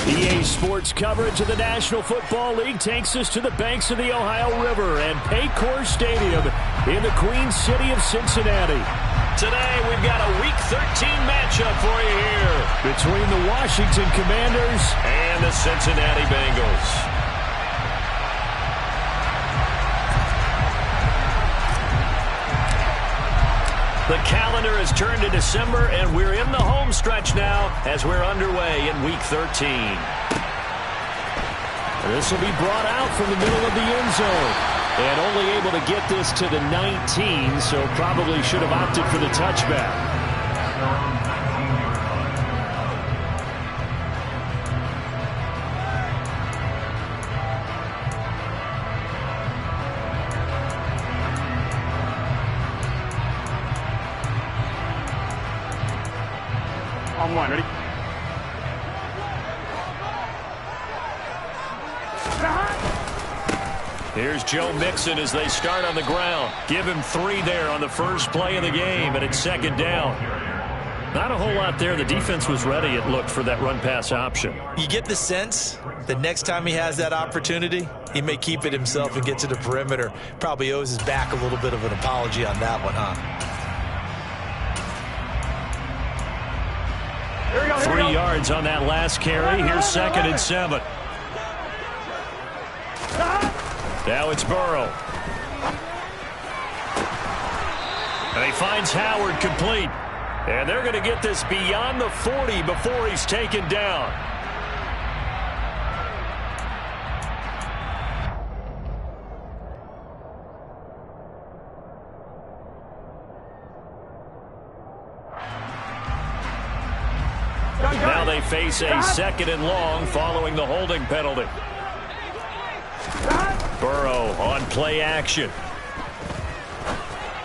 EA Sports coverage of the National Football League takes us to the banks of the Ohio River and Paycor Stadium in the Queen City of Cincinnati. Today, we've got a Week 13 matchup for you here between the Washington Commanders and the Cincinnati Bengals. The calendar has turned to December, and we're in the home stretch now as we're underway in Week 13. This will be brought out from the middle of the end zone. And only able to get this to the 19, so probably should have opted for the touchback. On one, ready? Here's Joe Mixon as they start on the ground. Give him 3 there on the first play of the game, and it's second down. Not a whole lot there. The defense was ready, it looked, for that run-pass option. You get the sense that next time he has that opportunity, he may keep it himself and get to the perimeter. Probably owes his back a little bit of an apology on that one, huh? 3 yards on that last carry. Here's 2nd and 7. Now it's Burrow. And he finds Howard complete. And they're going to get this beyond the 40 before he's taken down. Now they face a 2nd and long following the holding penalty. Burrow on play action.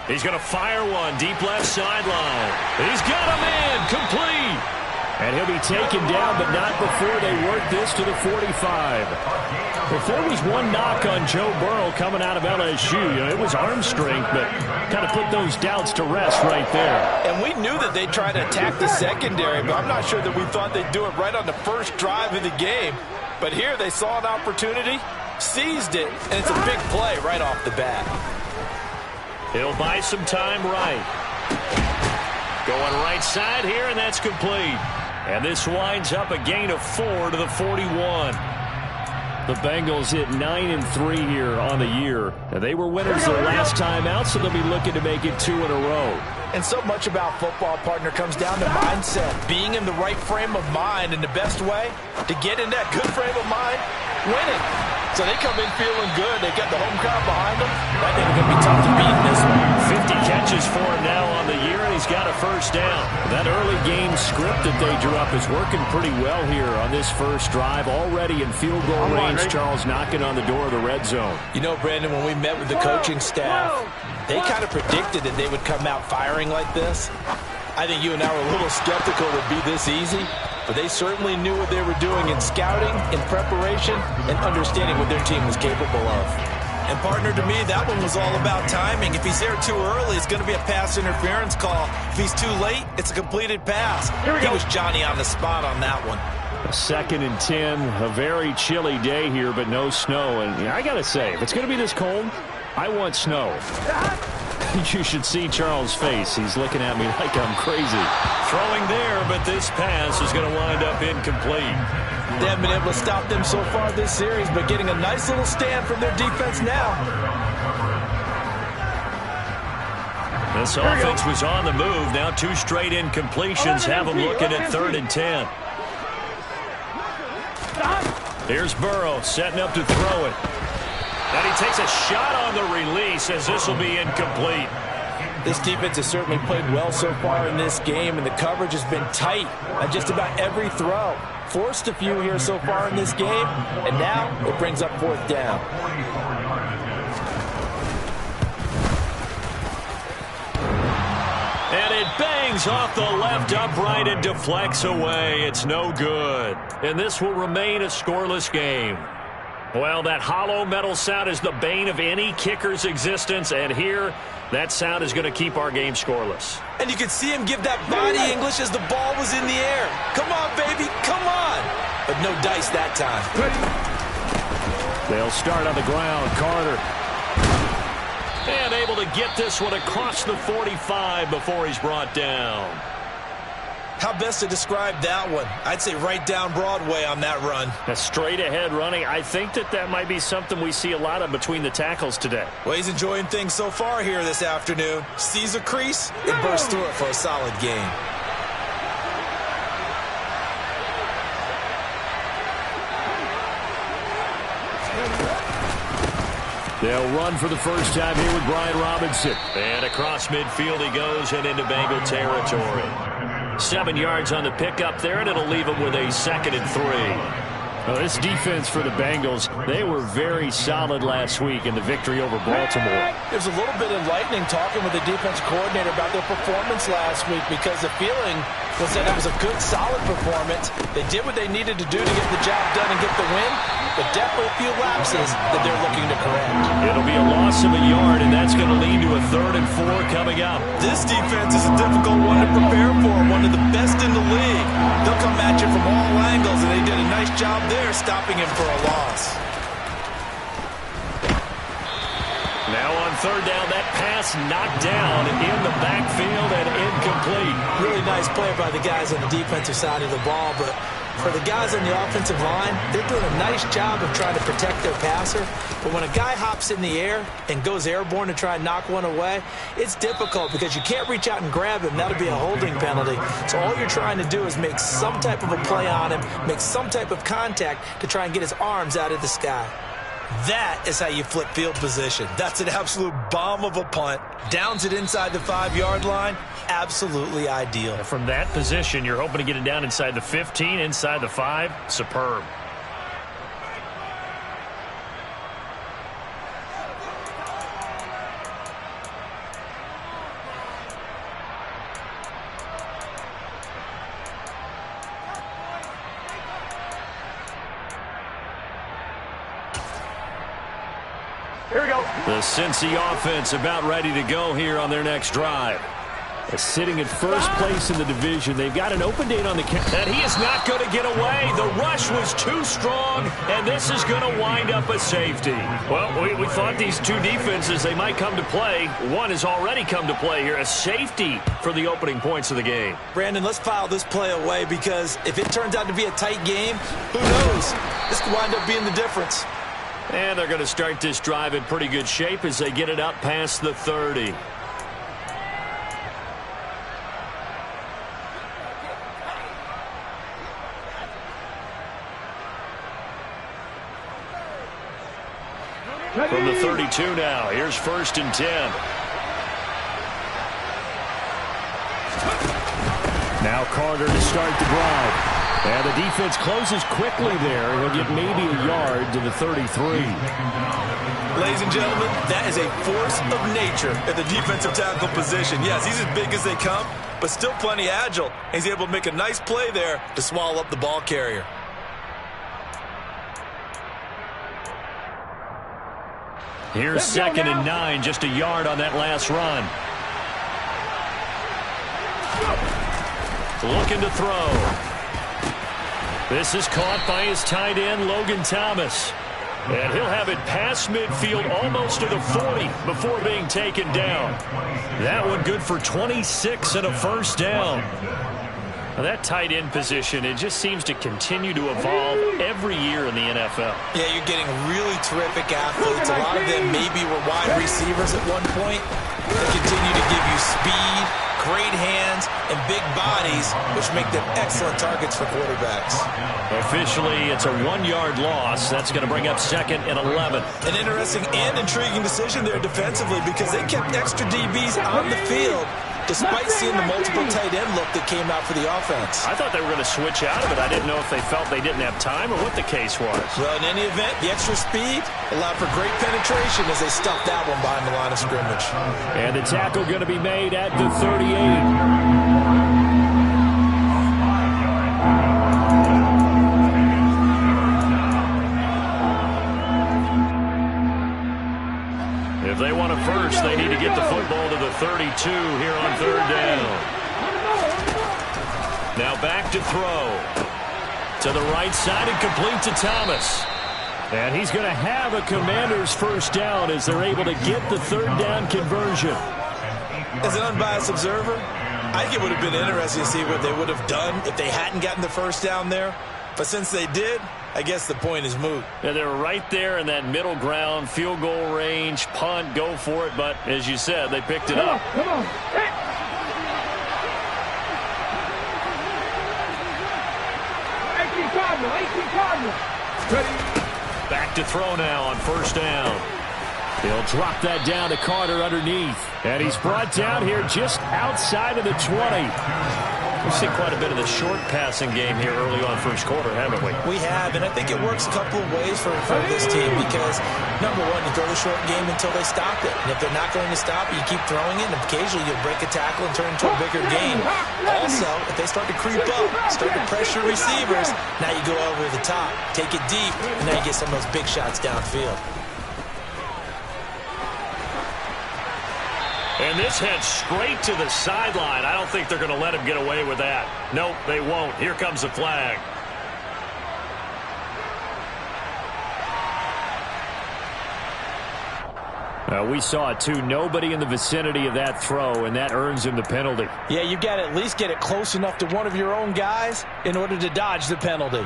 He's going to fire one deep left sideline. He's got him in, complete. And he'll be taken down, but not before they work this to the 45. If there was one knock on Joe Burrow coming out of LSU, it was arm strength, but kind of put those doubts to rest right there. And we knew that they'd try to attack the secondary, but I'm not sure that we thought they'd do it right on the first drive of the game. But here they saw an opportunity, seized it, and it's a big play right off the bat. He'll buy some time right. Going right side here, and that's complete. And this winds up a gain of 4 to the 41. The Bengals hit 9-3 here on the year. They were winners their last time out, so they'll be looking to make it 2 in a row. And so much about football, partner, comes down to mindset. Being in the right frame of mind, and the best way to get in that good frame of mind, winning. So they come in feeling good. They got the home crowd behind them. I think it's going to be tough to beat in this one. 50 catches for him now on the year, and he's got a first down. That early game script that they drew up is working pretty well here on this first drive. Already in field goal range, Charles knocking on the door of the red zone. You know, Brandon, when we met with the coaching staff, they kind of predicted that they would come out firing like this. I think you and I were a little skeptical it would be this easy, but they certainly knew what they were doing in scouting, in preparation, and understanding what their team was capable of. And, partner, to me, that one was all about timing. If he's there too early, it's going to be a pass interference call. If he's too late, it's a completed pass. He was Johnny on the spot on that one. 2nd and 10, a very chilly day here, but no snow. And I got to say, if it's going to be this cold, I want snow. You should see Charles' face. He's looking at me like I'm crazy. Throwing there, but this pass is going to wind up incomplete. They haven't been able to stop them so far this series, but getting a nice little stand from their defense now. This offense was on the move. Now 2 straight incompletions have them looking at 3rd and 10. Here's Burrow setting up to throw it. And he takes a shot on the release as this will be incomplete. This defense has certainly played well so far in this game, and the coverage has been tight on just about every throw. Forced a few here so far in this game, and now it brings up 4th down. And it bangs off the left upright and deflects away. It's no good. And this will remain a scoreless game. Well, that hollow metal sound is the bane of any kicker's existence, and here, that sound is going to keep our game scoreless. And you could see him give that body English as the ball was in the air. Come on, baby, come on. but no dice that time. They'll start on the ground. Carter. And able to get this one across the 45 before he's brought down. How best to describe that one? I'd say right down Broadway on that run. A straight ahead running. I think that might be something we see a lot of between the tackles today. Well, he's enjoying things so far here this afternoon. Sees a crease and bursts through it for a solid gain. They'll run for the first time here with Brian Robinson. And across midfield he goes and into Bengal territory. 7 yards on the pickup there, and it'll leave him with a 2nd and 3. Well, this defense for the Bengals, they were very solid last week in the victory over Baltimore. There's a little bit enlightening talking with the defense coordinator about their performance last week, because the feeling was that it was a good, solid performance. They did what they needed to do to get the job done and get the win, but definitely a few lapses that they're looking to correct. It'll be a loss of a yard, and that's going to lead to a 3rd and 4 coming up. This defense is a difficult one to prepare for, one of the best in the league. They'll come at you from all angles, and they did a nice job there stopping him for a loss. Now on 3rd down, that pass knocked down in the backfield and incomplete. Really nice play by the guys on the defensive side of the ball, but for the guys on the offensive line, they're doing a nice job of trying to protect their passer. But when a guy hops in the air and goes airborne to try and knock one away, it's difficult because you can't reach out and grab him. That'll be a holding penalty. So all you're trying to do is make some type of a play on him, make some type of contact to try and get his arms out of the sky. That is how you flip field position. That's an absolute bomb of a punt. Downs it inside the 5-yard line. Absolutely ideal. From that position, you're hoping to get it down inside the 15, inside the 5. Superb. Here we go. The Cincy offense about ready to go here on their next drive. Sitting at first place in the division. They've got an open date on the count. And he is not going to get away. The rush was too strong, and this is going to wind up a safety. Well, we thought these two defenses, they might come to play. One has already come to play here. A safety for the opening points of the game. Brandon, let's file this play away, because if it turns out to be a tight game, who knows? This could wind up being the difference. And they're going to start this drive in pretty good shape as they get it up past the 30. From the 32 now, here's 1st and 10. Now Carter to start the drive. And the defense closes quickly there. He'll get maybe a yard to the 33. Ladies and gentlemen, that is a force of nature at the defensive tackle position. Yes, he's as big as they come, but still plenty agile. He's able to make a nice play there to swallow up the ball carrier. Here's 2nd and 9, just a yard on that last run. Looking to throw. This is caught by his tight end, Logan Thomas. And he'll have it past midfield almost to the 40 before being taken down. That one good for 26 and a 1st down. Now that tight end position, it just seems to continue to evolve every year in the NFL. Yeah, you're getting really terrific athletes. A lot of them maybe were wide receivers at one point. They continue to give you speed, great hands, and big bodies, which make them excellent targets for quarterbacks. Officially, it's a 1-yard loss. That's going to bring up 2nd and 11. An interesting and intriguing decision there defensively, because they kept extra DBs on the field despite seeing the multiple tight end look that came out for the offense. I thought they were going to switch out of it. I didn't know if they felt they didn't have time or what the case was. Well, in any event, the extra speed allowed for great penetration as they stuffed that one behind the line of scrimmage. And the tackle going to be made at the 38. If they want a first, they need to get the football to the 32 here on 3rd down. Now back to throw. To the right side and complete to Thomas. And he's going to have a Commanders first down as they're able to get the third down conversion. As an unbiased observer, I think it would have been interesting to see what they would have done if they hadn't gotten the first down there. But since they did, I guess the point is moot. Yeah, they're right there in that middle ground, field goal range, punt, go for it. But as you said, they picked it up. Come on. Hey. 18 Cardinal. Ready. Back to throw now on first down. He'll drop that down to Carter underneath. And he's brought down here just outside of the 20. We've seen quite a bit of the short passing game here early on first quarter, haven't we? We have, and I think it works a couple of ways for this team because, number one, you throw the short game until they stop it. And if they're not going to stop it, you keep throwing it, and occasionally you'll break a tackle and turn into a bigger game. Also, if they start to creep up, start to pressure receivers, now you go over the top, take it deep, and now you get some of those big shots downfield. And this heads straight to the sideline. I don't think they're going to let him get away with that. Nope, they won't. Here comes the flag. We saw it too. Nobody in the vicinity of that throw, and that earns him the penalty. Yeah, you've got to at least get it close enough to one of your own guys in order to dodge the penalty.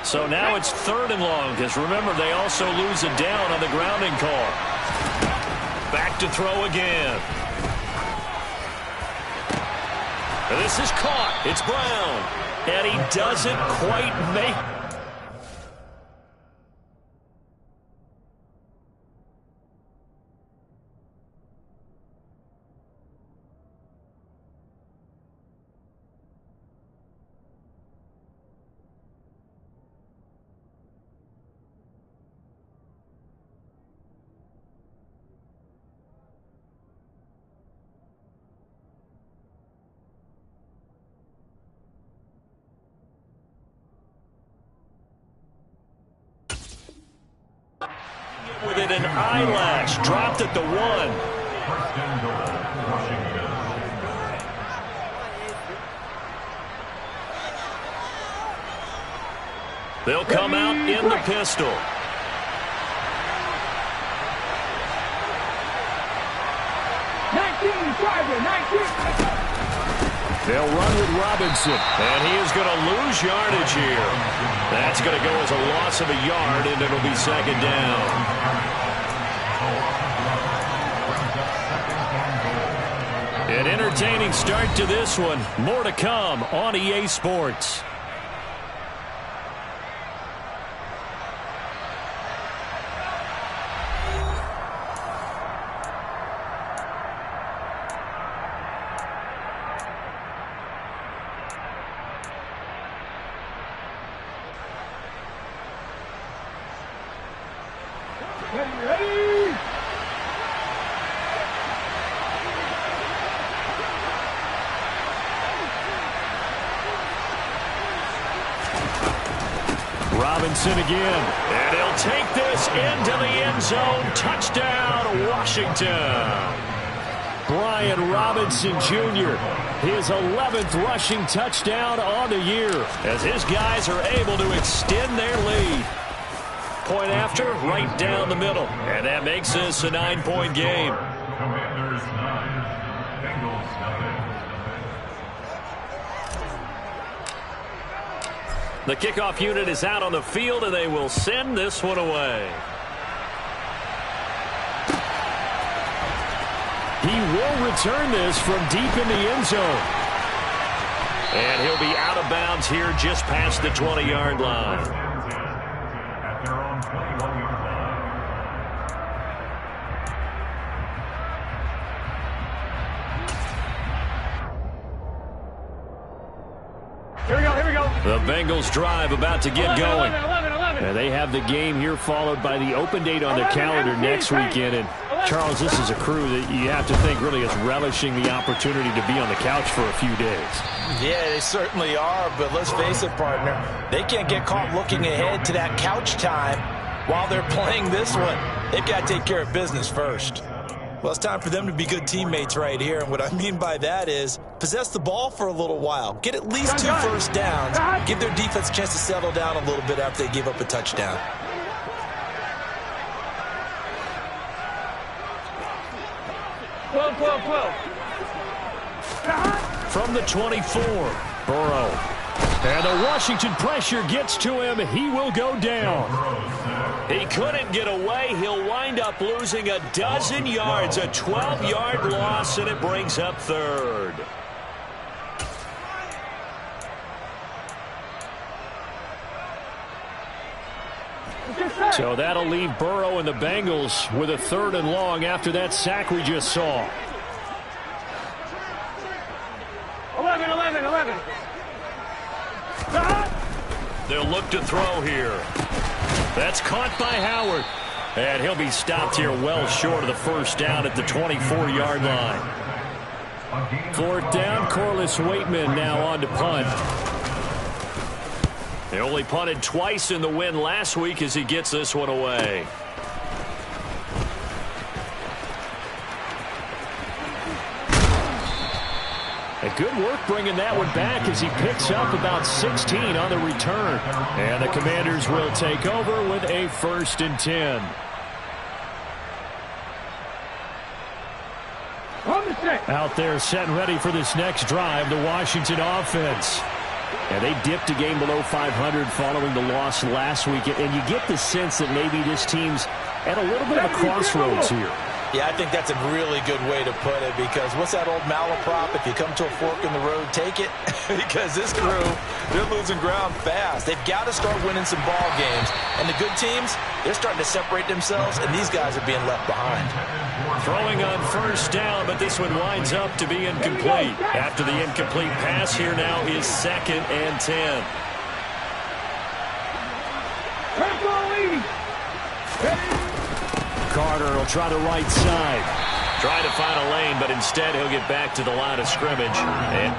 So now it's 3rd and long, because remember, they also lose a down on the grounding call. Back to throw again. And this is caught. It's Brown. And he doesn't quite make. With it, an eyelash dropped at the 1. They'll come out in the pistol. They'll run with Robinson. And he is going to lose yardage here. That's going to go as a loss of a yard, and it'll be 2nd down. An entertaining start to this one. More to come on EA Sports. Robinson again. And he'll take this into the end zone. Touchdown, Washington. Brian Robinson Jr., his 11th rushing touchdown on the year, as his guys are able to extend their lead. Point after, right down the middle. And that makes this a 9-point game. Commanders 9, Bengals 9. The kickoff unit is out on the field, and they will send this one away. He will return this from deep in the end zone. And he'll be out of bounds here just past the 20-yard line. At their own 21-yard line. Here we go. The Bengals drive about to get going. 11. They have the game here followed by the open date on their calendar next weekend. And Charles, this is a crew that you have to think really is relishing the opportunity to be on the couch for a few days. Yeah, they certainly are, but let's face it, partner, they can't get caught looking ahead to that couch time while they're playing this one. They've got to take care of business first. Well, it's time for them to be good teammates right here. And what I mean by that is possess the ball for a little while. Get at least 2 first downs. Give their defense a chance to settle down a little bit after they give up a touchdown. 12. From the 24, Burrow. And the Washington pressure gets to him. He will go down. He couldn't get away. He'll wind up losing a dozen yards, a 12-yard loss, and it brings up third. So that'll leave Burrow and the Bengals with a 3rd and long after that sack we just saw. 11. They'll look to throw here. That's caught by Howard. And he'll be stopped here well short of the first down at the 24-yard line. 4th down, Corliss Waitman now on to punt. They only punted twice in the win last week as he gets this one away. Good work bringing that one back as he picks up about 16 on the return. And the Commanders will take over with a 1st and 10. Out there set and ready for this next drive, the Washington offense. And they dipped a game below 500 following the loss last week. And you get the sense that maybe this team's at a little bit of a crossroads here. Yeah, I think that's a really good way to put it, because what's that old malaprop? If you come to a fork in the road, take it. Because this crew, they're losing ground fast. They've got to start winning some ball games. And the good teams, they're starting to separate themselves, and these guys are being left behind. Throwing on 1st down, but this one winds up to be incomplete. After the incomplete pass, here now is 2nd and 10. Carter will try the right side. Try to find a lane, but instead he'll get back to the line of scrimmage. And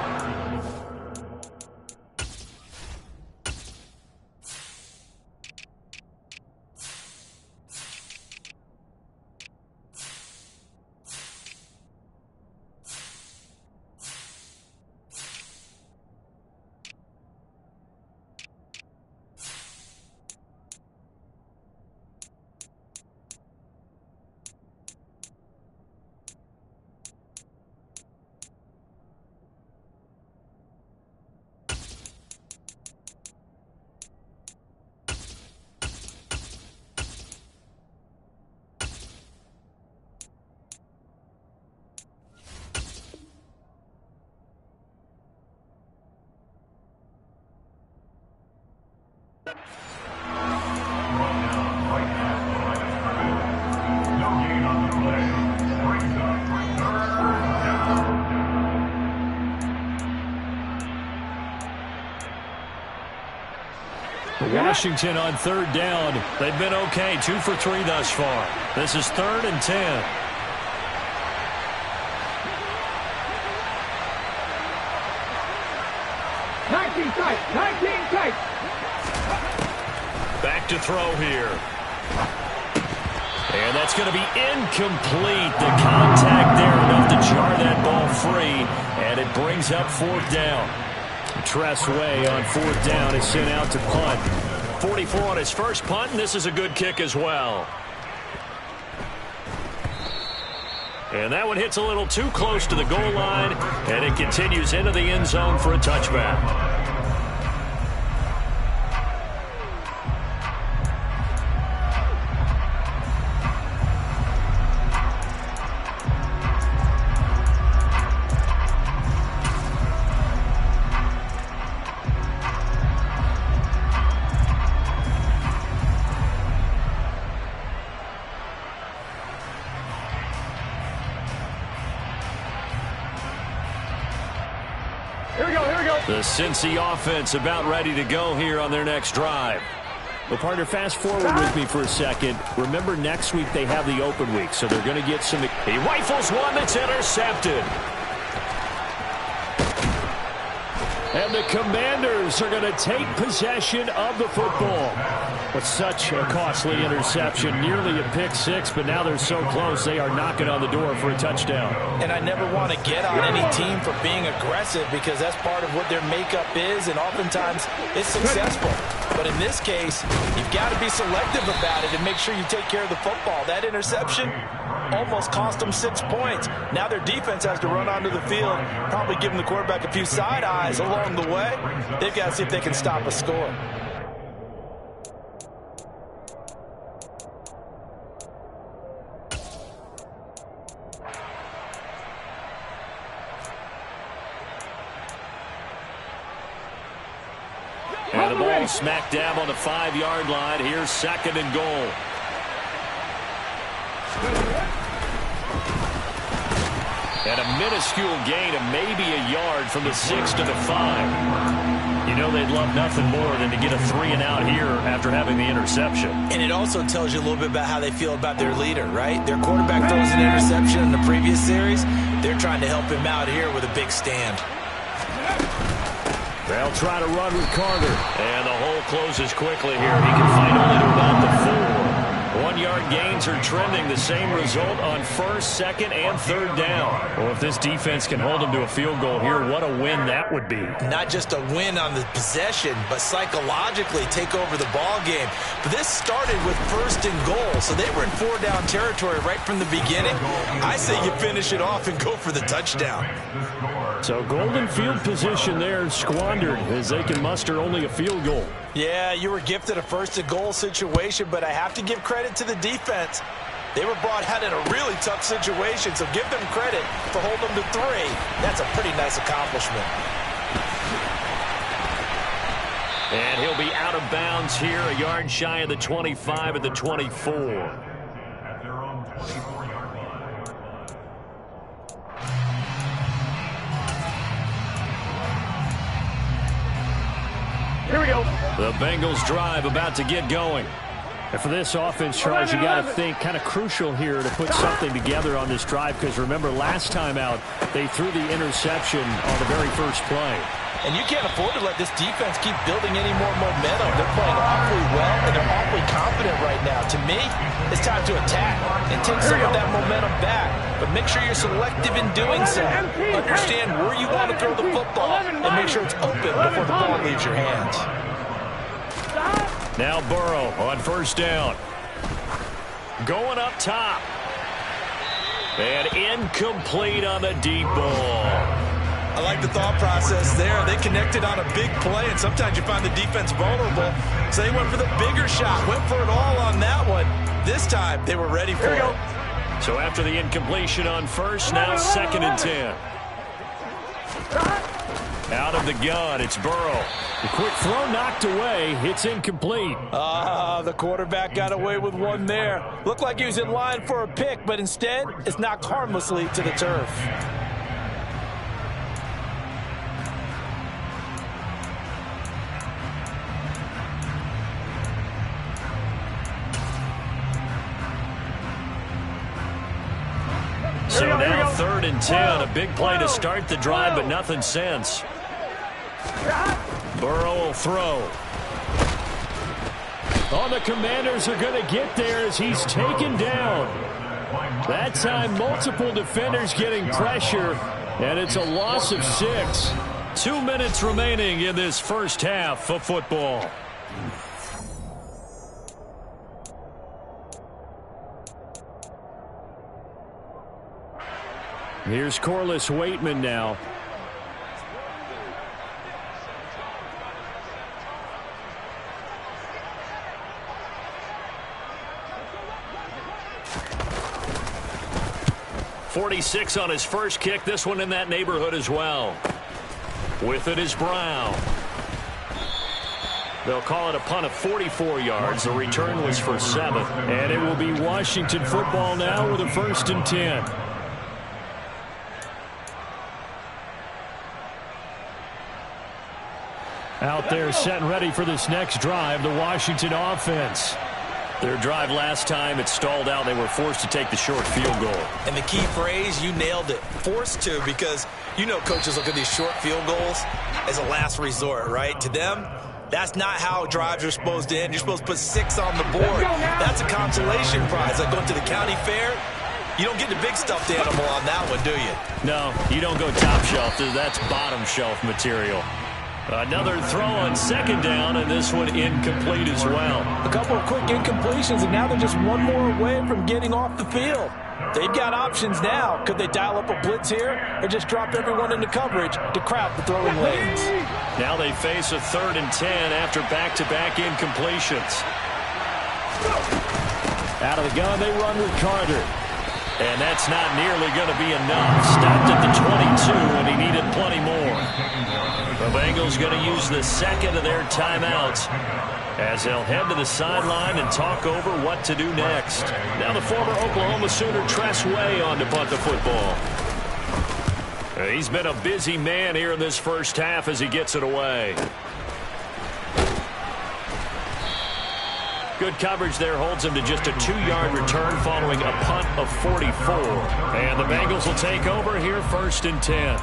Washington on 3rd down. They've been okay, 2 for 3 thus far. This is 3rd and 10. Back to throw here. And that's going to be incomplete. The contact there enough to jar that ball free. And it brings up 4th down. Tress Way on 4th down is sent out to punt. 44 on his first punt, and this is a good kick as well. And that one hits a little too close to the goal line, and it continues into the end zone for a touchback. The Cincy offense about ready to go here on their next drive. Well, partner, fast forward with me for a second. Remember, next week they have the open week, so they're going to get some... He rifles one that's intercepted. And the Commanders are going to take possession of the football. With such a costly interception, nearly a pick six, but now they're so close they are knocking on the door for a touchdown. And I never want to get on any team for being aggressive because that's part of what their makeup is, and oftentimes it's successful. But in this case, you've got to be selective about it and make sure you take care of the football. That interception almost cost them 6 points. Now their defense has to run onto the field, probably giving the quarterback a few side eyes along the way. They've got to see if they can stop a score. And the ball smack dab on the 5-yard line. Here's 2nd and goal. And a minuscule gain of maybe a yard from the 6 to the 5. You know they'd love nothing more than to get a 3-and-out here after having the interception. And it also tells you a little bit about how they feel about their leader, right? Their quarterback throws an interception in the previous series. They're trying to help him out here with a big stand. They'll try to run with Carter. And the hole closes quickly here. He can find only to about the 4. 1-yard gains are trending. The same result on 1st, 2nd, and 3rd down. Well, if this defense can hold them to a field goal here, what a win that would be. Not just a win on the possession, but psychologically take over the ball game. But this started with 1st and goal, so they were in 4-down territory right from the beginning. I say you finish it off and go for the touchdown. So golden field position there squandered as they can muster only a field goal. Yeah, you were gifted a 1st and goal situation, but I have to give credit to the defense. They were brought out in a really tough situation, so give them credit for holding them to 3. That's a pretty nice accomplishment. And he'll be out of bounds here, a yard shy of the 25 at the 24. At their own 24-yard line. Here we go. The Bengals drive about to get going. And for this offense, Charles, you got to think kind of crucial here to put something together on this drive because remember last time out they threw the interception on the very first play. And you can't afford to let this defense keep building any more momentum. They're playing awfully well, and they're awfully confident right now. To me, it's time to attack and take some of that momentum back. But make sure you're selective in doing so. Understand where you want to throw the football and make sure it's open before the ball leaves your hands. Now Burrow on 1st down. Going up top. And incomplete on the deep ball. I like the thought process there. They connected on a big play, and sometimes you find the defense vulnerable. So they went for the bigger shot, went for it all on that one. This time, they were ready for it. So after the incompletion on 1st, now 2nd and 10. Out of the gun, it's Burrow. The quick throw knocked away. It's incomplete. The quarterback got away with one there. Looked like he was in line for a pick, but instead, it's knocked harmlessly to the turf. So now 3rd and 10. A big play to start the drive, but nothing since. Burrow will throw. Oh, the Commanders are going to get there as he's taken down. That time, multiple defenders getting pressure, and it's a loss of 6. 2 minutes remaining in this first half of football. Here's Corliss Waitman now. .46 on his first kick. This one in that neighborhood as well. With it is Brown. They'll call it a punt of 44 yards. The return was for 7. And it will be Washington football now with a 1st and 10. Out there set and ready for this next drive, the Washington offense. Their drive last time, it stalled out. They were forced to take the short field goal. And the key phrase, you nailed it, forced to, because you know coaches look at these short field goals as a last resort, right? To them, that's not how drives are supposed to end. You're supposed to put 6 on the board. That's a consolation prize. Like going to the county fair, you don't get the big stuffed animal on that one, do you? No, you don't go top shelf. That's bottom shelf material. Another throw on second down, and this one incomplete as well. A couple of quick incompletions, and now they're just one more away from getting off the field. They've got options now. Could they dial up a blitz here or just drop everyone into coverage to crowd the throwing lanes? Now they face a 3rd and 10 after back-to-back incompletions. Out of the gun, they run with Carter. And that's not nearly going to be enough. Stopped at the 22, and he needed plenty more. The Bengals going to use the second of their timeouts as they'll head to the sideline and talk over what to do next. Now the former Oklahoma Sooner Tress Way on to punt the football. He's been a busy man here in this first half as he gets it away. Good coverage there holds him to just a 2-yard return following a punt of 44. And the Bengals will take over here 1st and 10.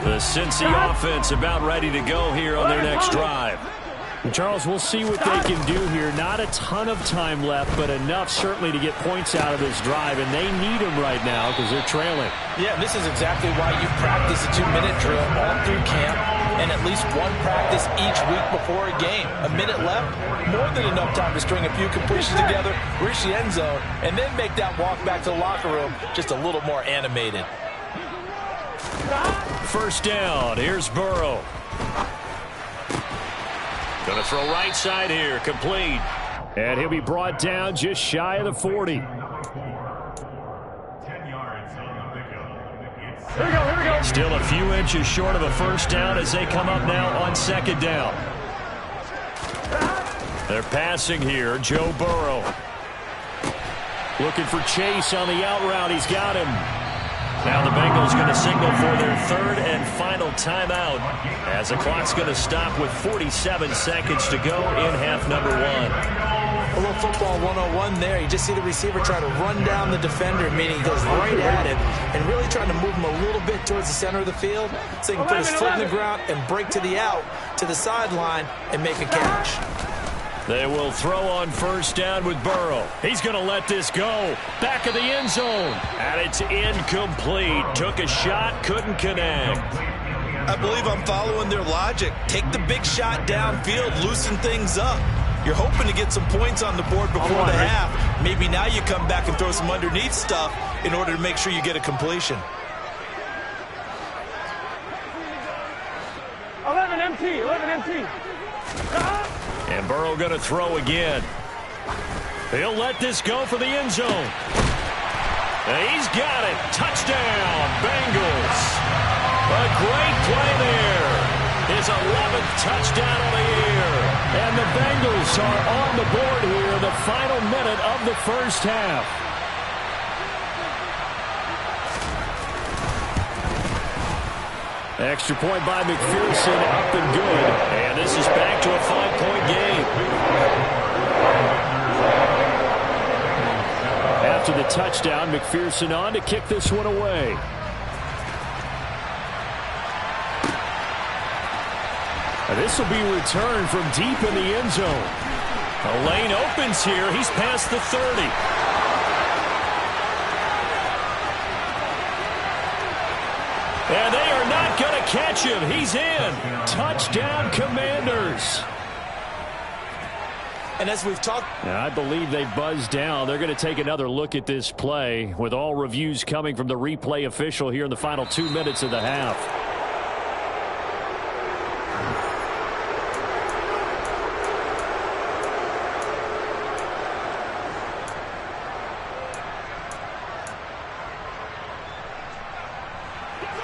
The Cincy offense about ready to go here on their next drive. And Charles, we'll see what they can do here. Not a ton of time left, but enough certainly to get points out of this drive, and they need them right now because they're trailing. Yeah, this is exactly why you practice a 2-minute drill all through camp and at least one practice each week before a game. A minute left, more than enough time to string a few completions together, reach the end zone, and then make that walk back to the locker room just a little more animated. 1st down. Here's Burrow. Going to throw right side here. Complete. And he'll be brought down just shy of the 40. 10 yards on the pickup. Here we go. Still a few inches short of a 1st down as they come up now on 2nd down. They're passing here. Joe Burrow. Looking for Chase on the out route. He's got him. Now the Bengals going to signal for their 3rd and final timeout as the clock's going to stop with 47 seconds to go in half number 1. A little football 101 there. You just see the receiver try to run down the defender, meaning he goes right at him and really trying to move him a little bit towards the center of the field so he can put his foot in the ground and break to the out, to the sideline, and make a catch. They will throw on 1st down with Burrow. He's going to let this go. Back of the end zone. And it's incomplete. Took a shot, couldn't connect. I believe I'm following their logic. Take the big shot downfield, loosen things up. You're hoping to get some points on the board before the half. Maybe now you come back and throw some underneath stuff in order to make sure you get a completion. 11 empty. And Burrow going to throw again. He'll let this go for the end zone. And he's got it. Touchdown, Bengals. A great play there. His 11th touchdown of the year. And the Bengals are on the board here in the final minute of the 1st half. Extra point by McPherson, up and good. And this is back to a 5-point game. After the touchdown, McPherson on to kick this one away. This will be returned from deep in the end zone. A lane opens here. He's past the 30. And they are not going to catch him. He's in. Touchdown, Commanders. And as we've talked, I believe they buzzed down. They're going to take another look at this play with all reviews coming from the replay official here in the final 2 minutes of the half.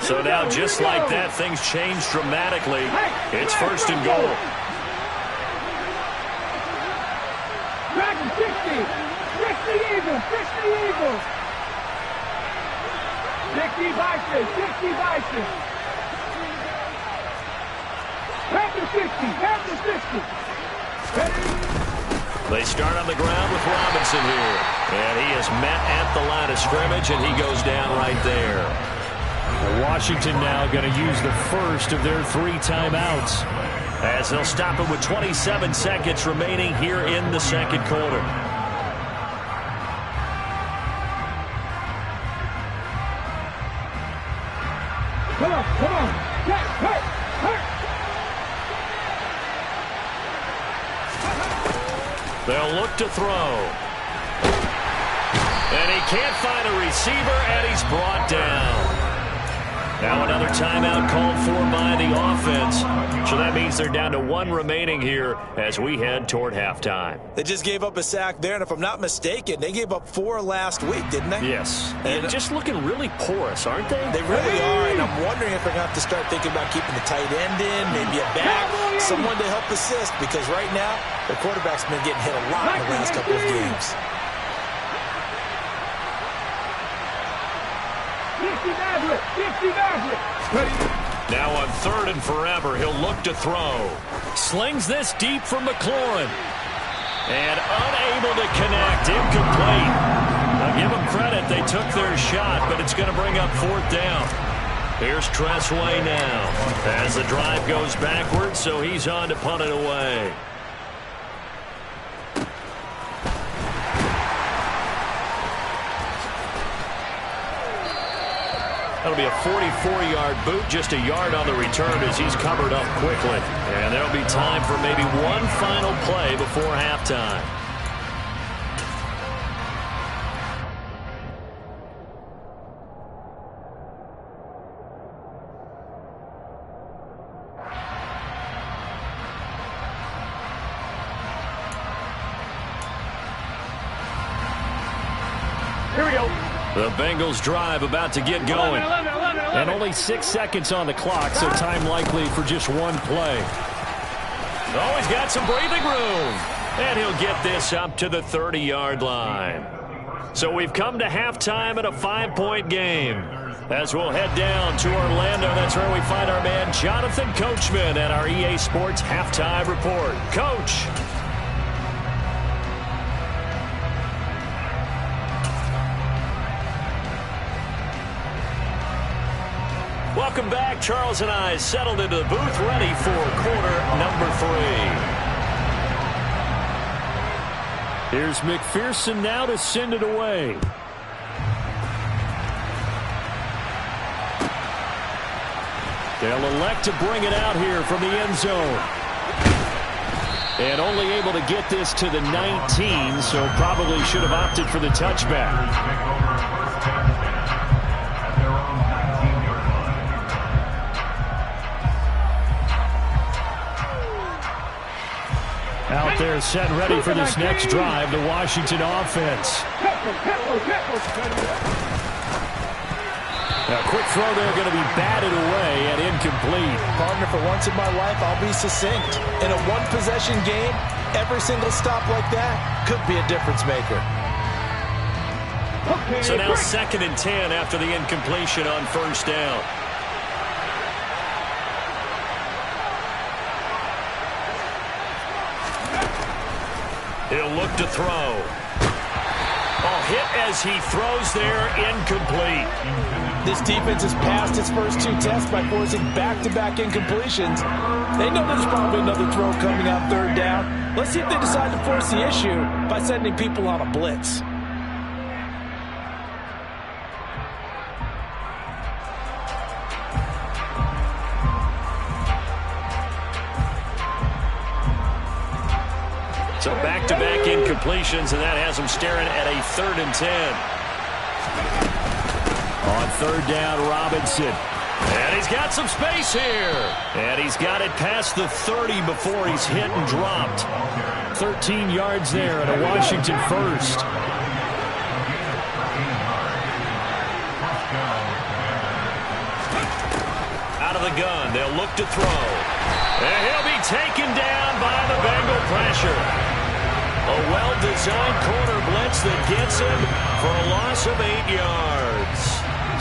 So now, just like that, things change dramatically. It's 1st and goal. Back to 60. 60 Eagles. 60 Eagles. 60 Bison. 60 Bison. Back to 60. Back to 60. They start on the ground with Robinson here. And he is met at the line of scrimmage, and he goes down right there. Washington now going to use the first of their 3 timeouts, as they'll stop it with 27 seconds remaining here in the 2nd quarter. Come on, come on. Hurt. They'll look to throw. And he can't find a receiver, and he's brought down. Now another timeout called for by the offense. So that means they're down to 1 remaining here as we head toward halftime. They just gave up a sack there, and if I'm not mistaken, they gave up 4 last week, didn't they? Yes. And just looking really porous, aren't they? They really are, and I'm wondering if they're going to have to start thinking about keeping the tight end in, maybe a back, someone to help assist, because right now, their quarterback's been getting hit a lot in the last couple of games. Now on 3rd and forever, he'll look to throw. Slings this deep from McLaurin. And unable to connect. Incomplete. I'll give them credit. They took their shot, but it's going to bring up 4th down. Here's Tressway now. As the drive goes backwards, so he's on to punt it away. That'll be a 44-yard boot, just a yard on the return as he's covered up quickly. And there'll be time for maybe one final play before halftime. Here we go. The Bengals drive about to get going. 11. and only 6 seconds on the clock, so time likely for just 1 play. Oh, he's got some breathing room. And he'll get this up to the 30-yard line. So we've come to halftime in a 5-point game. As we'll head down to Orlando, that's where we find our man Jonathan Coachman at our EA Sports Halftime Report. Coach. Welcome back. Charles and I settled into the booth ready for quarter number 3. Here's McPherson now to send it away. They'll elect to bring it out here from the end zone. And only able to get this to the 19, so probably should have opted for the touchback. Out there set ready for this next drive, the Washington offense. A quick throw there going to be batted away and incomplete. Partner, for once in my life, I'll be succinct. In a one-possession game, every single stop like that could be a difference maker. So now 2nd and 10 after the incompletion on 1st down. He'll look to throw. Oh, hit as he throws there, incomplete. This defense has passed its first 2 tests by forcing back-to-back incompletions. They know there's probably another throw coming on 3rd down. Let's see if they decide to force the issue by sending people on a blitz. So back-to-back incompletions, and that has them staring at a 3rd and 10. On 3rd down, Robinson. And he's got some space here. And he's got it past the 30 before he's hit and dropped. 13 yards there at a Washington first. out of the gun. They'll look to throw. And he'll be taken down by the Bengal pressure. A well-designed corner blitz that gets him for a loss of 8 yards.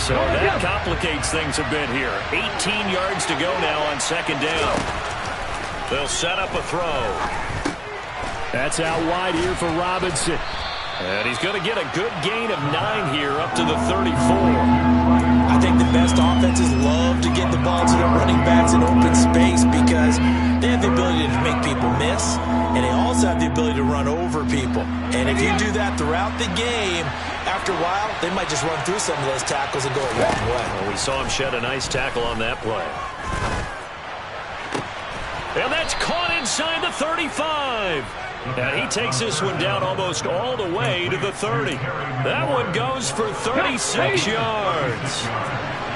So that complicates things a bit here. 18 yards to go now on second down. They'll set up a throw. That's out wide here for Robinson. And he's going to get a good gain of 9 here up to the 34. I think the best offenses love to get the ball to their running backs in open space because they have the ability to make people miss, and they also have the ability to run over people. And if you do that throughout the game, after a while, they might just run through some of those tackles and go a long way. Well, we saw him shed a nice tackle on that play. And that's caught inside the 35. And he takes this one down almost all the way to the 30. That one goes for 36 yards.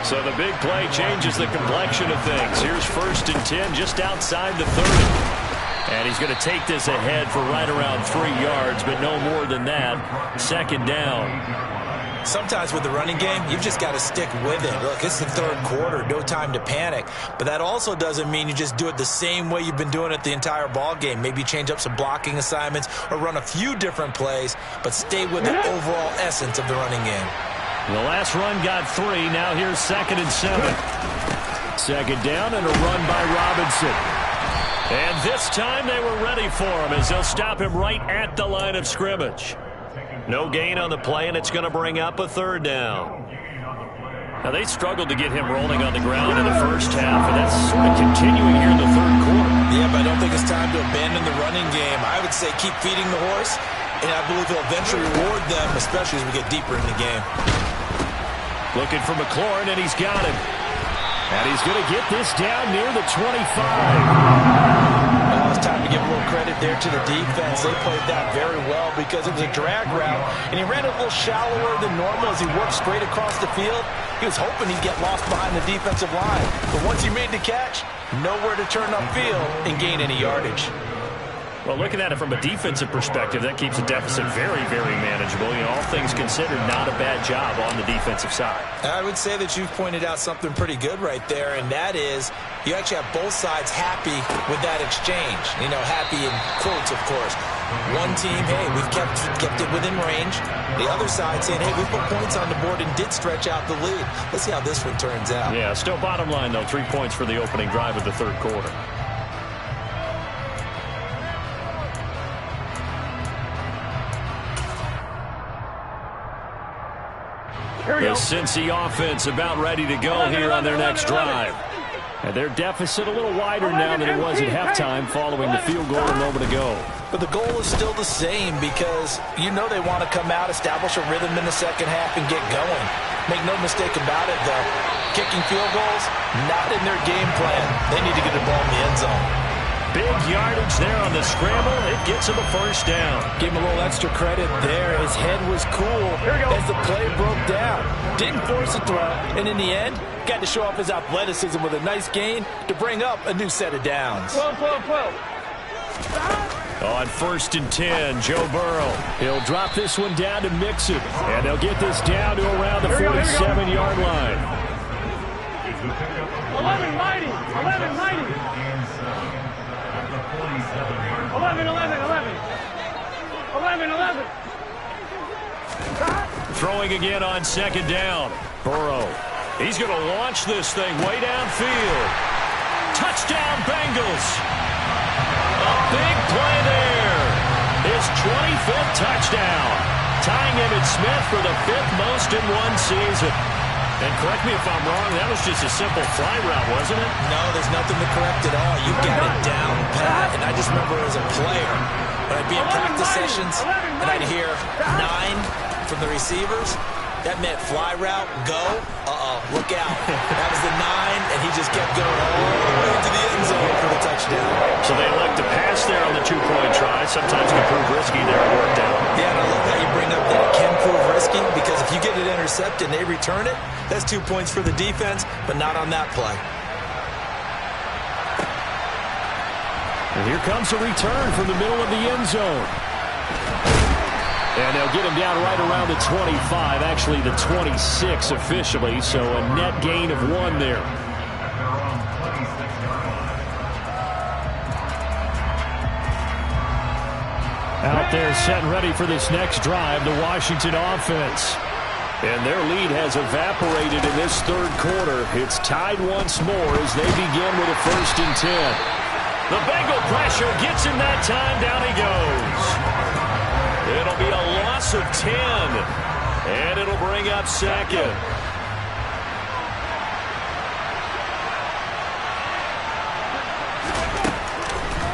So the big play changes the complexion of things. Here's 1st and 10 just outside the 30. And he's going to take this ahead for right around 3 yards, but no more than that. Second down. Sometimes with the running game, you've just got to stick with it. Look, it's the 3rd quarter, no time to panic. But that also doesn't mean you just do it the same way you've been doing it the entire ball game. Maybe change up some blocking assignments or run a few different plays, but stay with the overall essence of the running game. The last run got 3. Now here's 2nd and 7. Second down and a run by Robinson. And this time they were ready for him as they'll stop him right at the line of scrimmage. No gain on the play, and it's going to bring up a 3rd down. Now, they struggled to get him rolling on the ground in the first half, and that's sort of continuing here in the 3rd quarter. Yeah, but I don't think it's time to abandon the running game. I would say keep feeding the horse, and I believe he'll eventually reward them, especially as we get deeper in the game. Looking for McLaurin, and he's got him. And he's going to get this down near the 25. Well, it's time to give a little credit there to the defense. They played that very well because it was a drag route, and he ran it a little shallower than normal as he worked straight across the field. He was hoping he'd get lost behind the defensive line. But once he made the catch, nowhere to turn upfield and gain any yardage. Well, looking at it from a defensive perspective, that keeps the deficit very, very manageable. You know, all things considered, not a bad job on the defensive side. I would say that you've pointed out something pretty good right there, and that is you actually have both sides happy with that exchange. You know, happy in quotes, of course. One team, hey, we've kept it within range. The other side saying, hey, we put points on the board and did stretch out the lead. Let's see how this one turns out. Yeah, still bottom line, though, 3 points for the opening drive of the 3rd quarter. The Cincy offense about ready to go here on their next drive. And their deficit a little wider now than it was at halftime following the field goal a moment ago. But the goal is still the same because you know they want to come out, establish a rhythm in the second half, and get going. Make no mistake about it, though. Kicking field goals, not in their game plan. They need to get the ball in the end zone. Big yardage there on the scramble. It gets him a 1st down. Give him a little extra credit there. His head was cool as the play broke down. Didn't force a throw, and in the end, got to show off his athleticism with a nice gain to bring up a new set of downs. 12. On 1st and 10, Joe Burrow. He'll drop this one down to Mixon. And they'll get this down to around the 47-yard line. 11 mighty. 11. Throwing again on 2nd down. Burrow. He's going to launch this thing way downfield. Touchdown, Bengals. A big play there. His 25th touchdown. Tying Emmitt Smith for the 5th most in one season. And correct me if I'm wrong, that was just a simple fly route, wasn't it? No, there's nothing to correct at all. You got it down pat. And I just remember as a player, when I'd be in practice sessions, and I'd hear 9 from the receivers, that meant fly route, go, look out. That was the 9, and he just kept going all the way to the end zone for the touchdown. So they elect to pass there on the 2-point try. Sometimes can prove risky there. It worked out. Yeah, and I love how you bring up that it can prove risky, because if you get it intercepted and they return it, that's 2 points for the defense, but not on that play. And here comes a return from the middle of the end zone. And they'll get him down right around the 25, actually the 26 officially, so a net gain of 1 there. Out there set and ready for this next drive, the Washington offense. And their lead has evaporated in this third quarter. It's tied once more as they begin with a 1st and 10. The Bengal pressure gets him that time. Down he goes. It'll be a loss of 10. And it'll bring up 2nd.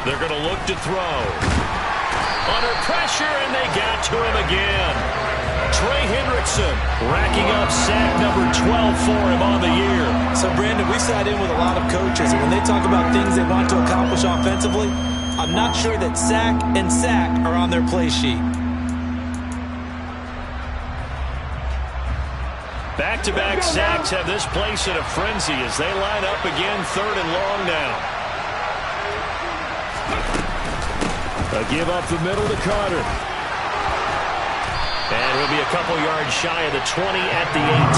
They're going to look to throw. Under pressure, and they got to him again. Trey Hendrickson racking up sack number 12 for him on the year. So, Brandon, we sat in with a lot of coaches, and when they talk about things they want to accomplish offensively, I'm not sure that sack and sack are on their play sheet. Back-to-back sacks have this place in a frenzy as they line up again 3rd and long now. A give up the middle to Carter. And he'll be a couple yards shy of the 20 at the 18.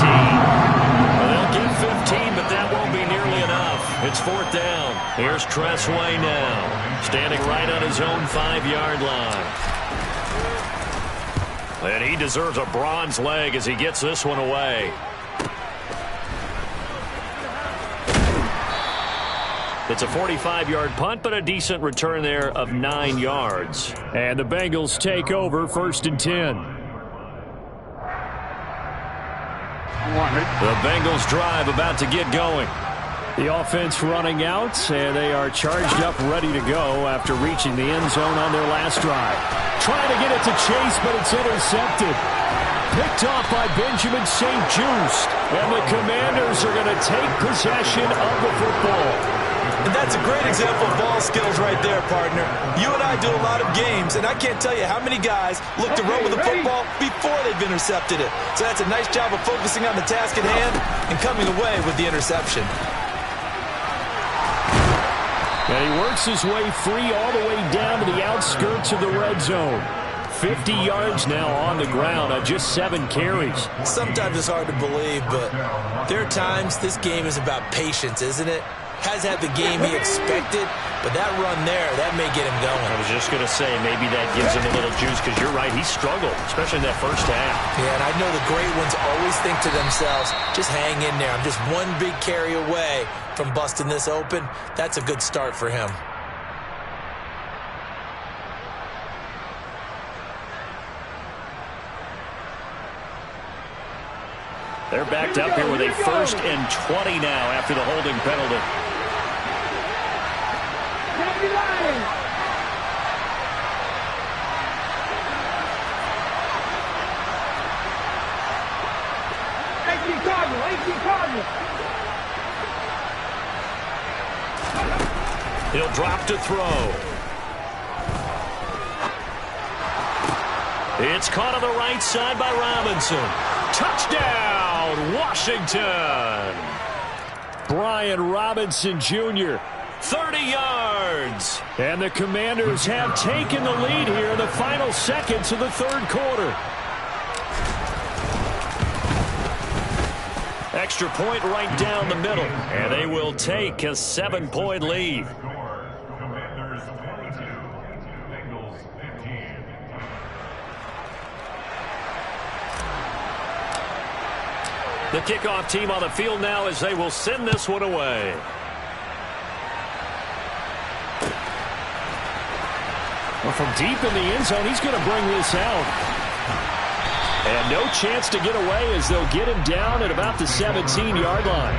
Well, they'll get 15, but that won't be nearly enough. It's 4th down. Here's Tressway now, standing right on his own 5-yard line. And he deserves a bronze leg as he gets this one away. It's a 45-yard punt, but a decent return there of 9 yards. And the Bengals take over 1st and 10. The Bengals drive about to get going. The offense running out, and they are charged up, ready to go after reaching the end zone on their last drive. Trying to get it to Chase, but it's intercepted. Picked off by Benjamin St-Juste. And the Commanders are going to take possession of the football. And that's a great example of ball skills right there, partner. You and I do a lot of games, and I can't tell you how many guys look to run with the football before they've intercepted it. So that's a nice job of focusing on the task at hand and coming away with the interception. And he works his way free all the way down to the outskirts of the red zone. 50 yards now on the ground on just 7 carries. Sometimes it's hard to believe, but there are times this game is about patience, isn't it? Has had the game he expected, but that run there, that may get him going. I was just going to say, maybe that gives him a little juice, because you're right, he struggled, especially in that first half. Yeah, and I know the great ones always think to themselves, just hang in there. I'm just one big carry away from busting this open. That's a good start for him. They're backed up here with a 1st and 20 now after the holding penalty. He'll drop to throw. It's caught on the right side by Robinson. Touchdown, Washington. Brian Robinson Jr. 30 yards. And the Commanders have taken the lead here in the final seconds of the third quarter. Extra point right down the middle. And they will take a 7-point lead. Commanders 22, Bengals 15. The kickoff team on the field now as they will send this one away. Well, from deep in the end zone, he's going to bring this out. And no chance to get away as they'll get him down at about the 17-yard line.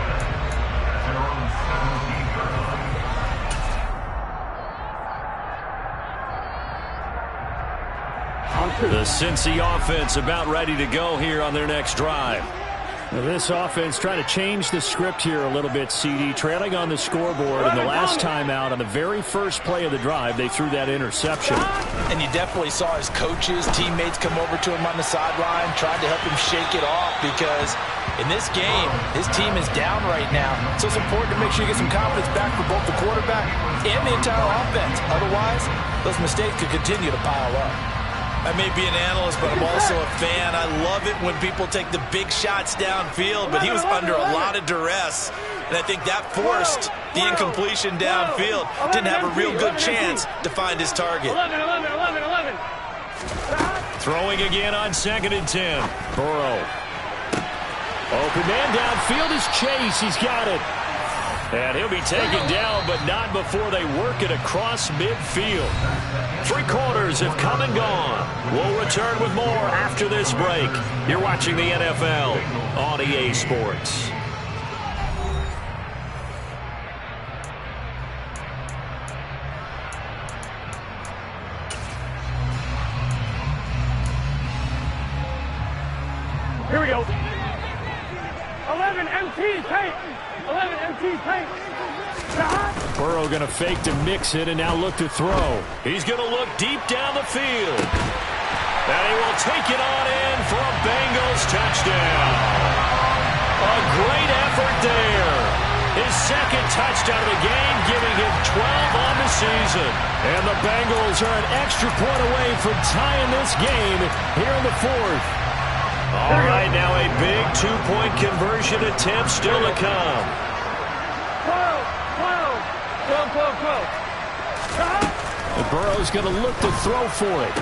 The Cincy offense about ready to go here on their next drive. Now this offense trying to change the script here a little bit, CD. Trailing on the scoreboard, and the last time out on the very first play of the drive, they threw that interception. And you definitely saw his coaches, teammates come over to him on the sideline, tried to help him shake it off, because in this game, his team is down right now. So it's important to make sure you get some confidence back for both the quarterback and the entire offense. Otherwise, those mistakes could continue to pile up. I may be an analyst, but I'm also a fan. I love it when people take the big shots downfield, but he was under a lot of duress, and I think that forced the incompletion downfield. Didn't have a real good chance to find his target. 11. Throwing again on 2nd and 10. Burrow. Open man downfield is Chase. He's got it. And he'll be taken down, but not before they work it across midfield. 3 quarters have come and gone. We'll return with more after this break. You're watching the NFL on EA Sports. Here we go. 11 MT tank. 11 MT tank. Burrow going to fake to mix it and now look to throw. He's going to look deep down the field. And he will take it on in for a Bengals touchdown. A great effort there. His 2nd touchdown of the game, giving him 12 on the season. And the Bengals are an extra point away from tying this game here in the 4th. All right, now a big 2-point conversion attempt still to come. 12. And Burrow's going to look to throw for it.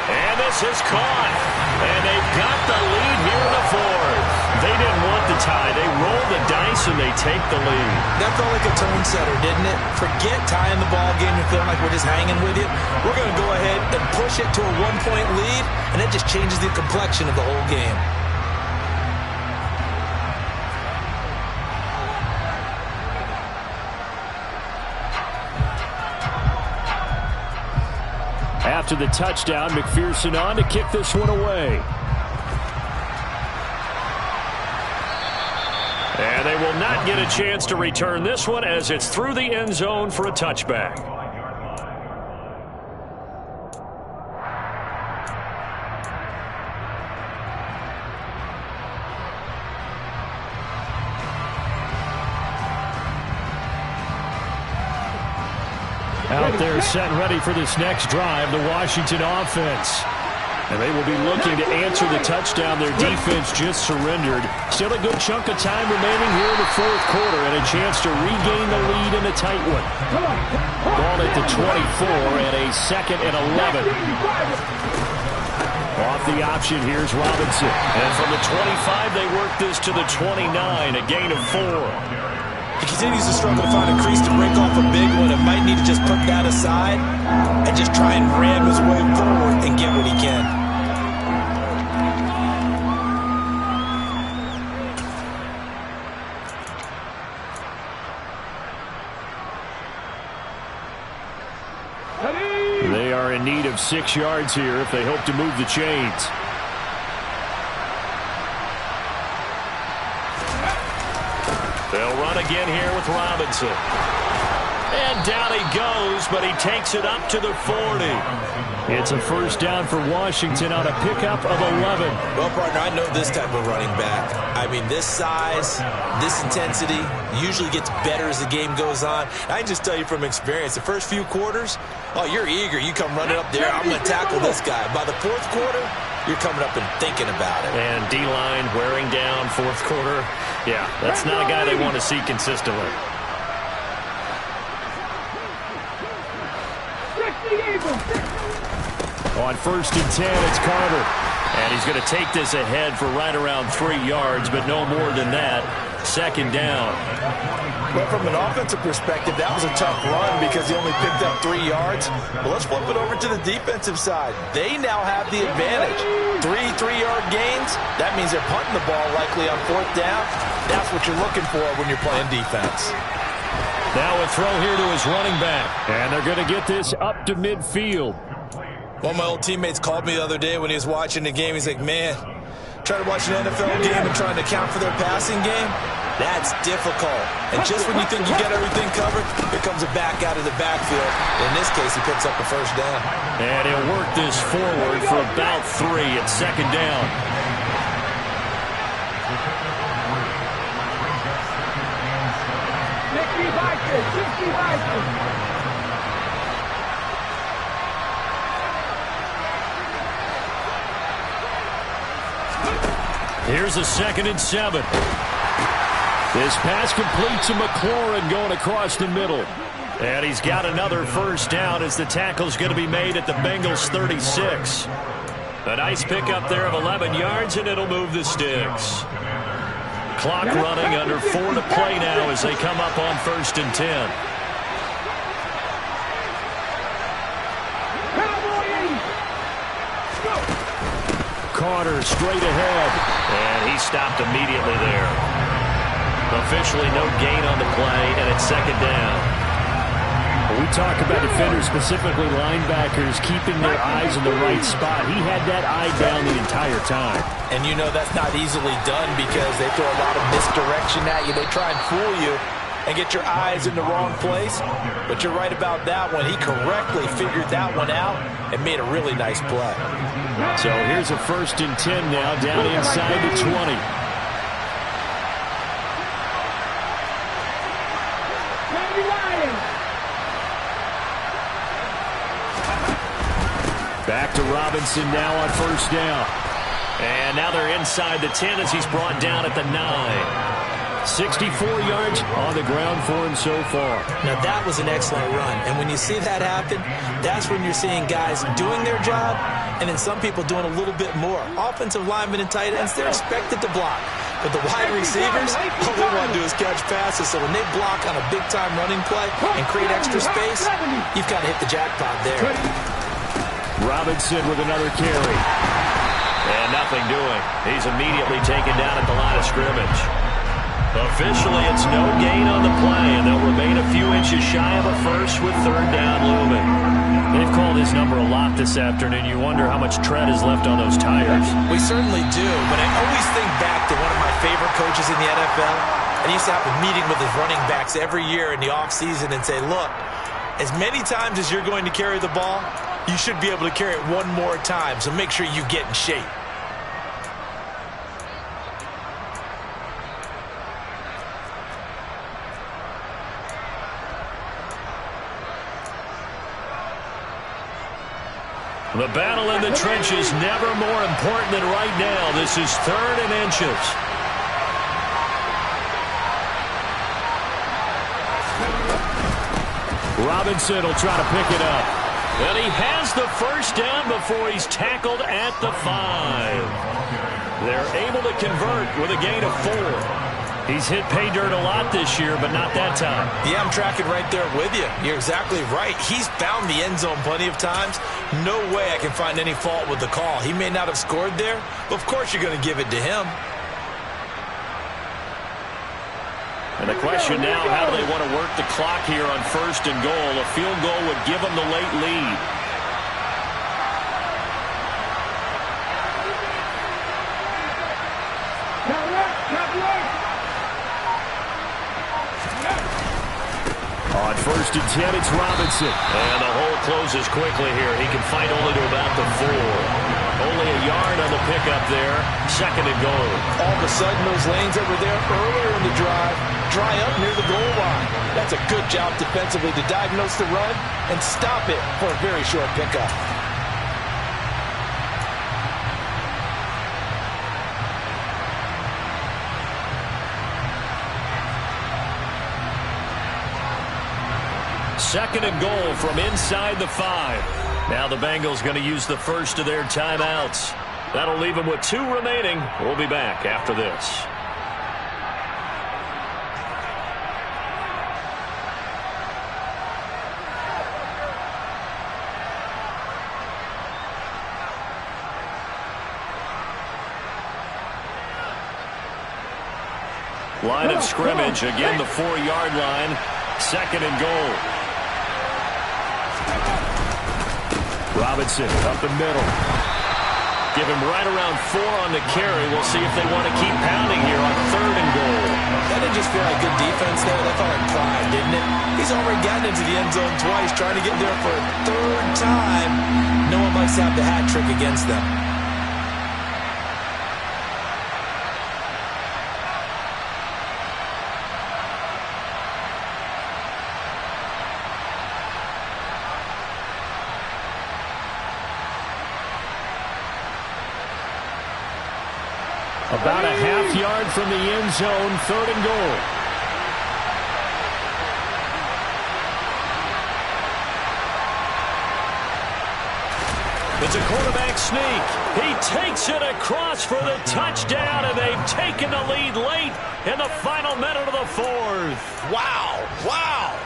And this is caught. And they've got the lead here in the 4th. They didn't want the tie. They rolled the dice and they take the lead. That felt like a tone setter, didn't it? Forget tying the ball game and feeling like we're just hanging with you. We're going to go ahead and push it to a 1-point lead, and it just changes the complexion of the whole game. After the touchdown, McPherson on to kick this one away. And they will not get a chance to return this one as it's through the end zone for a touchback. Out there set and ready for this next drive, the Washington offense. And they will be looking to answer the touchdown their defense just surrendered. Still a good chunk of time remaining here in the 4th quarter and a chance to regain the lead in a tight one. Ball at the 24 and a 2nd and 11. Off the option, here's Robinson. And from the 25, they work this to the 29, a gain of 4. He continues to struggle to find a crease to break off a big one and might need to just put that aside and just try and ram his way forward and get what he can. They are in need of 6 yards here if they hope to move the chains. They'll run again here with Robinson. And down he goes, but he takes it up to the 40. It's a first down for Washington on a pickup of 11. Well, partner, I know this type of running back. I mean, this size, this intensity usually gets better as the game goes on. I can just tell you from experience, the first few quarters, oh, you're eager. You come running up there, I'm going to tackle this guy. By the 4th quarter, you're coming up and thinking about it. And D-line wearing down 4th quarter. Yeah, that's not a guy they want to see consistently. On 1st and 10, it's Carter. And he's going to take this ahead for right around 3 yards, but no more than that. 2nd down. But from an offensive perspective, that was a tough run because he only picked up 3 yards. Well, let's flip it over to the defensive side. They now have the advantage. 3-3-yard gains. That means they're punting the ball likely on 4th down. That's what you're looking for when you're playing defense. Now a throw here to his running back. And they're going to get this up to midfield. One of my old teammates called me the other day when he was watching the game. He's like, man, trying to watch an NFL game and trying to account for their passing game, that's difficult. And just when you think you get everything covered, here comes a back out of the backfield. In this case, he picks up the first down. And he'll work this forward for about 3 at 2nd down. Here's a 2nd and 7. This pass complete to McLaurin going across the middle. And he's got another first down as the tackle's going to be made at the Bengals 36. A nice pickup there of 11 yards, and it'll move the sticks. Clock running, under 4 to play now as they come up on 1st and 10. Carter straight ahead. And he stopped immediately there. Officially no gain on the play, and it's 2nd down. We talk about defenders, specifically linebackers, keeping their eyes in the right spot. He had that eye down the entire time. And you know that's not easily done because they throw a lot of misdirection at you. They try and fool you and get your eyes in the wrong place. But you're right about that one. He correctly figured that one out and made a really nice play. So here's a 1st and 10 now, down inside the 20. Back to Robinson now on 1st down. And now they're inside the 10 as he's brought down at the 9. 64 yards on the ground for him so far. Now, that was an excellent run. And when you see that happen, that's when you're seeing guys doing their job and then some people doing a little bit more. Offensive linemen and tight ends, they're expected to block. But the wide receivers, all they want to do is catch passes. So when they block on a big-time running play and create extra space, you've got to hit the jackpot there. Robinson with another carry. And nothing doing. He's immediately taken down at the line of scrimmage. Officially, it's no gain on the play, and they'll remain a few inches shy of a first with 3rd down looming. They've called his number a lot this afternoon. You wonder how much tread is left on those tires. We certainly do, but I always think back to one of my favorite coaches in the NFL. And he used to have a meeting with his running backs every year in the offseason and say, look, as many times as you're going to carry the ball, you should be able to carry it one more time, so make sure you get in shape. The battle in the trenches never more important than right now. This is 3rd and inches. Robinson will try to pick it up. And he has the 1st down before he's tackled at the 5. They're able to convert with a gain of 4. He's hit pay dirt a lot this year, but not that time. Yeah, I'm tracking right there with you. You're exactly right. He's found the end zone plenty of times. No way I can find any fault with the call. He may not have scored there, but of course you're going to give it to him. And the question now, how do they want to work the clock here on 1st and goal? A field goal would give them the late lead. On 1st and 10, it's Robinson. And the hole closes quickly here. He can fight only to about the 4. Only a yard on the pickup there. 2nd and goal. All of a sudden, those lanes that were there earlier in the drive dry up near the goal line. That's a good job defensively to diagnose the run and stop it for a very short pickup. Second and goal from inside the 5. Now the Bengals going to use the first of their timeouts. That'll leave them with 2 remaining. We'll be back after this. Line of scrimmage, again the 4-yard line. 2nd and goal. Robinson up the middle. Give him right around 4 on the carry. We'll see if they want to keep pounding here on 3rd and goal. That didn't just feel like good defense there. That felt like pride, didn't it? He's already gotten into the end zone twice, trying to get there for a 3rd time. No one likes to have the hat trick against them. About a half yard from the end zone, 3rd and goal. It's a quarterback sneak. He takes it across for the touchdown, and they've taken the lead late in the final minute of the fourth. Wow. Wow.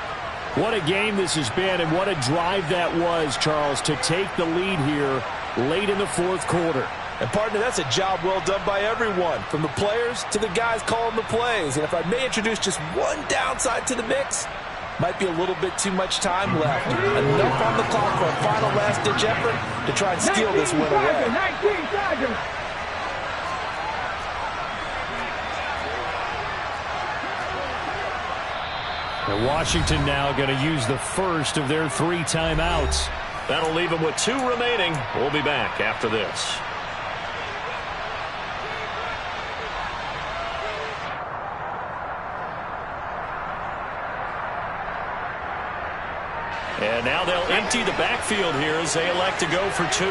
What a game this has been, and what a drive that was, Charles, to take the lead here late in the fourth quarter. And, partner, that's a job well done by everyone, from the players to the guys calling the plays. And if I may introduce just one downside to the mix, might be a little bit too much time left. Enough on the clock for a final last-ditch effort to try and steal this win away. 19 Tigers. And Washington now going to use the first of their 3 timeouts. That'll leave them with 2 remaining. We'll be back after this. And now they'll empty the backfield here as they elect to go for 2.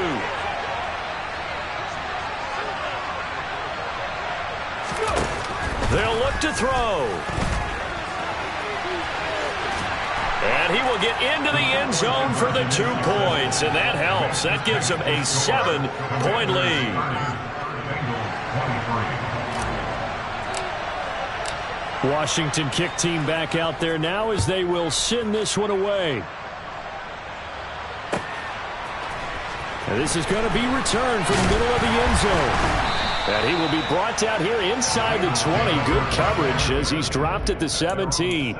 They'll look to throw. And he will get into the end zone for the 2 points. And that helps. That gives them a 7-point lead. Washington kick team back out there now as they will send this one away. And this is going to be returned from the middle of the end zone. And he will be brought down here inside the 20. Good coverage as he's dropped at the 17.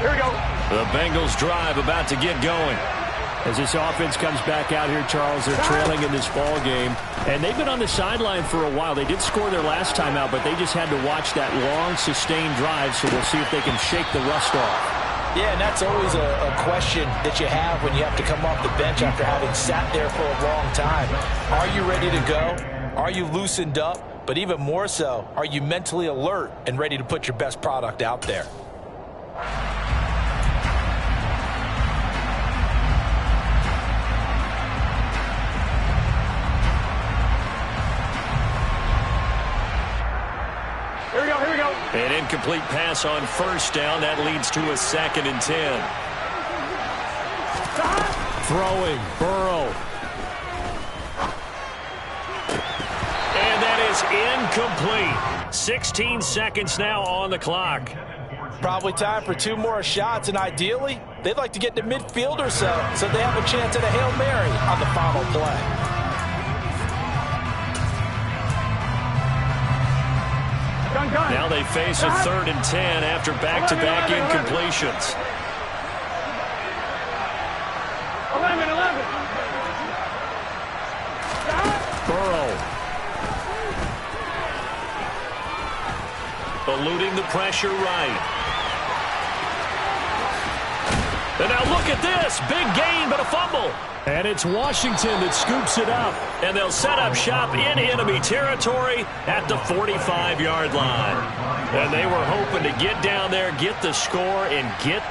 Here we go. The Bengals drive about to get going. As this offense comes back out here, Charles, they're trailing in this ball game. And they've been on the sideline for a while. They did score their last time out, but they just had to watch that long, sustained drive, so we'll see if they can shake the rust off. Yeah, and that's always a question that you have when you have to come off the bench after having sat there for a long time. Are you ready to go? Are you loosened up? But even more so, are you mentally alert and ready to put your best product out there? An incomplete pass on first down. That leads to a 2nd and 10. Throwing, Burrow. And that is incomplete. 16 seconds now on the clock. Probably time for 2 more shots, and ideally, they'd like to get to midfield or so they have a chance at a Hail Mary on the final play. Now they face a 3rd and 10 after back-to-back incompletions. 11. Burrow. Eluding the pressure right. And now look at this. Big gain, but a fumble. And it's Washington that scoops it up. And they'll set up shop in enemy territory at the 45-yard line. And they were hoping to get down there, get the score, and get